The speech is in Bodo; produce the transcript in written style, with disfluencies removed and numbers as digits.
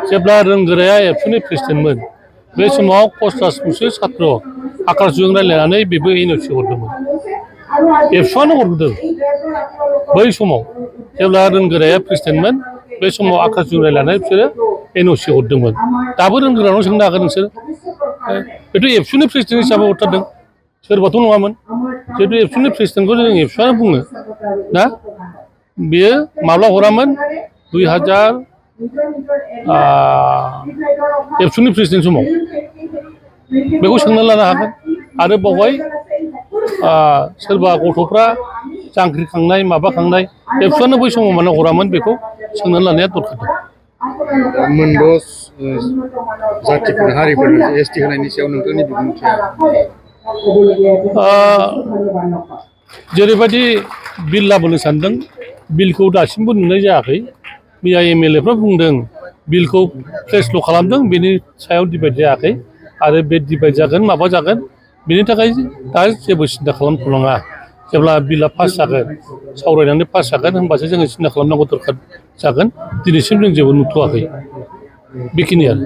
जेब्ला रोंगोराया एबसुनि प्रेसिडेन्टमोन बे समाव पन्सास मुंसो सात्र आकाशजों रायज्लायनानै बेबो एनअसि हरदोंमोन एबसुआनो हरदों बै समाव जेब्ला रोंगोराया प्रेसिडेन्टमोन बे समाव आकाशजों रायज्लायनानै बिसोरो एनअसि हरदोंमोन दाबो रोंगोरानाव सोंनो हागोन नोंसोर बेथ' एबसुनि प्रेसिडेन्ट हिसाबै हरथारदों सोरबाथ' नङामोन जिहेतु एबसुनि प्रेसिडेन्टखौ जों एबसुआनो बुङो ना बेयो माब्ला हरामोन 2000 एबसुनि प्रेसिडेन्ट समाव बेखौ सोंना लानो हागोन आरो बावहाय सोरबा गथ'फ्रा जांख्रिखांनाय माबाखांनाय एबसुआनो बै समाव मानो हरामोन बेखौ सोंनानै लानाया दरखार दं मोनद' जातिफोर हारिफोर एसटि होनायनि सायाव नोंथांनि बिबुंथिया जेरैबायदि बिल लाबोनो सानदों बिलखौ दासिमबो नुनाय जायाखै मैया एमएलएफ्रा बुंदों बिलखौ प्लेसल' खालामदों बेनि सायाव डिबेट जायाखै आरो बे डिबेट जागोन माबा जागोन बेनि थाखाय दा जेबो सिन्था खालामथ'नाङा जेब्ला बिला पास जागोन सावरायनानै पास जागोन होनबासो जोङो सिन्था खालामनांगौ दरखार जागोन दिनैसिम जों जेबो नुथ'वाखै बेखिनियानो